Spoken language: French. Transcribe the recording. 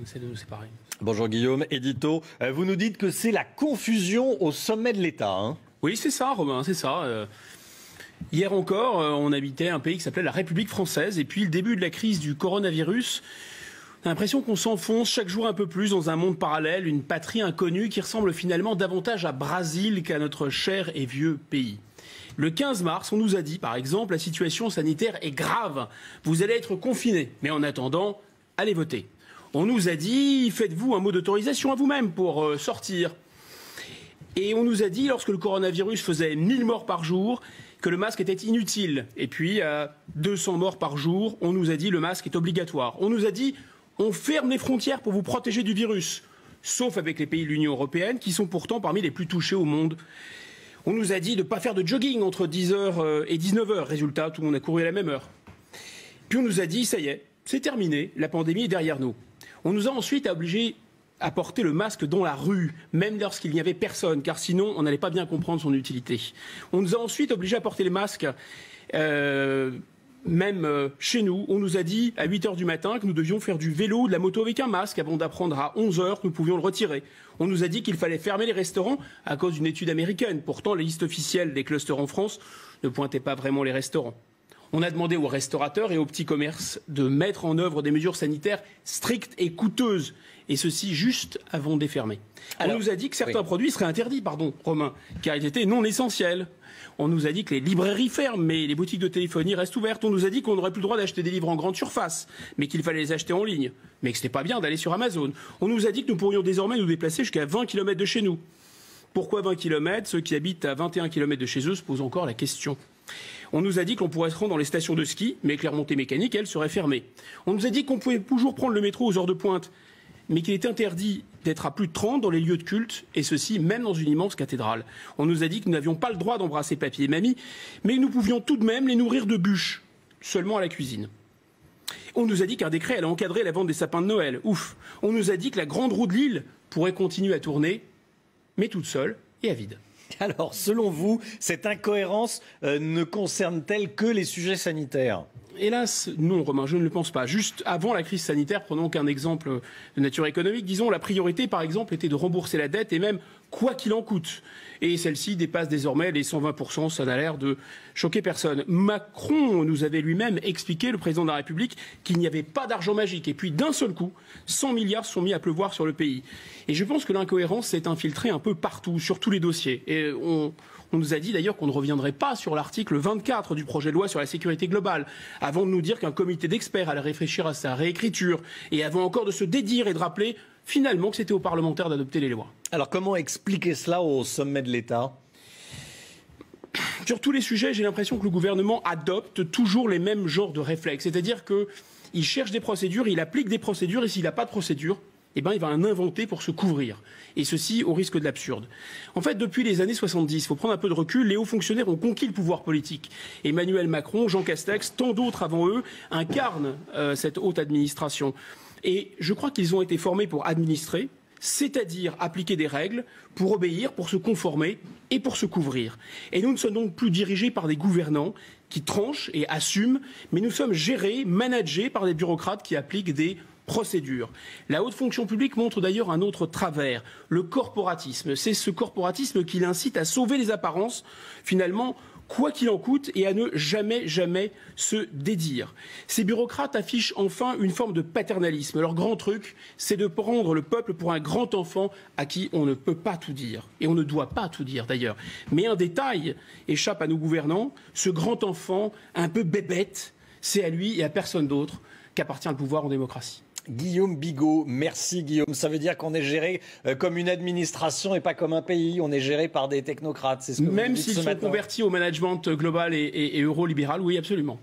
On essaie de nous séparer. Bonjour Guillaume, édito. Vous nous dites que c'est la confusion au sommet de l'État. Hein. Oui, c'est ça, Romain, c'est ça. Hier encore, on habitait un pays qui s'appelait la République française. Et puis le début de la crise du coronavirus, on a l'impression qu'on s'enfonce chaque jour un peu plus dans un monde parallèle, une patrie inconnue qui ressemble finalement davantage à Brésil qu'à notre cher et vieux pays. Le 15 mars, on nous a dit, par exemple, la situation sanitaire est grave. Vous allez être confinés. Mais en attendant, allez voter. On nous a dit, faites-vous un mot d'autorisation à vous-même pour sortir. Et on nous a dit, lorsque le coronavirus faisait 1000 morts par jour, que le masque était inutile. Et puis, à 200 morts par jour, on nous a dit, le masque est obligatoire. On nous a dit, on ferme les frontières pour vous protéger du virus. Sauf avec les pays de l'Union européenne, qui sont pourtant parmi les plus touchés au monde. On nous a dit de ne pas faire de jogging entre 10h et 19h. Résultat, tout le monde a couru à la même heure. Puis on nous a dit, ça y est, c'est terminé, la pandémie est derrière nous. On nous a ensuite obligés à porter le masque dans la rue, même lorsqu'il n'y avait personne, car sinon on n'allait pas bien comprendre son utilité. On nous a ensuite obligés à porter le masque, même chez nous. On nous a dit à 8h du matin que nous devions faire du vélo ou de la moto avec un masque, avant d'apprendre à 11h que nous pouvions le retirer. On nous a dit qu'il fallait fermer les restaurants à cause d'une étude américaine. Pourtant, les listes officielles des clusters en France ne pointaient pas vraiment les restaurants. On a demandé aux restaurateurs et aux petits commerces de mettre en œuvre des mesures sanitaires strictes et coûteuses, et ceci juste avant de les fermer. On nous a dit que certains produits seraient interdits, Romain, car ils étaient non essentiels. On nous a dit que les librairies ferment, mais les boutiques de téléphonie restent ouvertes. On nous a dit qu'on n'aurait plus le droit d'acheter des livres en grande surface, mais qu'il fallait les acheter en ligne, mais que ce n'était pas bien d'aller sur Amazon. On nous a dit que nous pourrions désormais nous déplacer jusqu'à 20 km de chez nous. Pourquoi 20 km? Ceux qui habitent à 21 km de chez eux se posent encore la question. On nous a dit qu'on pourrait se rendre dans les stations de ski, mais que les remontées mécaniques, elles, seraient fermées. On nous a dit qu'on pouvait toujours prendre le métro aux heures de pointe, mais qu'il était interdit d'être à plus de 30 dans les lieux de culte, et ceci même dans une immense cathédrale. On nous a dit que nous n'avions pas le droit d'embrasser papy et mamie, mais nous pouvions tout de même les nourrir de bûches, seulement à la cuisine. On nous a dit qu'un décret allait encadrer la vente des sapins de Noël. Ouf. On nous a dit que la grande roue de Lille pourrait continuer à tourner, mais toute seule et à vide. Alors, selon vous, cette incohérence ne concerne-t-elle que les sujets sanitaires ? Hélas, non, Romain, je ne le pense pas. Juste avant la crise sanitaire, prenons qu'un exemple de nature économique, disons, la priorité, par exemple, était de rembourser la dette et même quoi qu'il en coûte. Et celle-ci dépasse désormais les 120%, ça n'a l'air de choquer personne. Macron nous avait lui-même expliqué, le président de la République, qu'il n'y avait pas d'argent magique. Et puis, d'un seul coup, 100 milliards sont mis à pleuvoir sur le pays. Et je pense que l'incohérence s'est infiltrée un peu partout, sur tous les dossiers. Et on nous a dit d'ailleurs qu'on ne reviendrait pas sur l'article 24 du projet de loi sur la sécurité globale, avant de nous dire qu'un comité d'experts allait réfléchir à sa réécriture, et avant encore de se dédire et de rappeler finalement que c'était aux parlementaires d'adopter les lois. Alors comment expliquer cela au sommet de l'État ? Sur tous les sujets, j'ai l'impression que le gouvernement adopte toujours les mêmes genres de réflexes. C'est-à-dire qu'il cherche des procédures, il applique des procédures, et s'il n'a pas de procédure, il va en inventer pour se couvrir. Et ceci au risque de l'absurde. En fait, depuis les années 70, il faut prendre un peu de recul, les hauts fonctionnaires ont conquis le pouvoir politique. Emmanuel Macron, Jean Castex, tant d'autres avant eux incarnent cette haute administration. Et je crois qu'ils ont été formés pour administrer, c'est-à-dire appliquer des règles, pour obéir, pour se conformer et pour se couvrir. Et nous ne sommes donc plus dirigés par des gouvernants qui tranchent et assument, mais nous sommes gérés, managés par des bureaucrates qui appliquent des procédures. La haute fonction publique montre d'ailleurs un autre travers, le corporatisme. C'est ce corporatisme qui l'incite à sauver les apparences, finalement, quoi qu'il en coûte, et à ne jamais, jamais se dédire. Ces bureaucrates affichent enfin une forme de paternalisme. Leur grand truc, c'est de prendre le peuple pour un grand enfant à qui on ne peut pas tout dire. Et on ne doit pas tout dire d'ailleurs. Mais un détail échappe à nos gouvernants. Ce grand enfant, un peu bébête, c'est à lui et à personne d'autre qu'appartient le pouvoir en démocratie. Guillaume Bigot, merci Guillaume. Ça veut dire qu'on est géré comme une administration et pas comme un pays. On est géré par des technocrates. C'est ce que même s'ils sont convertis au management global et eurolibéral, oui, absolument.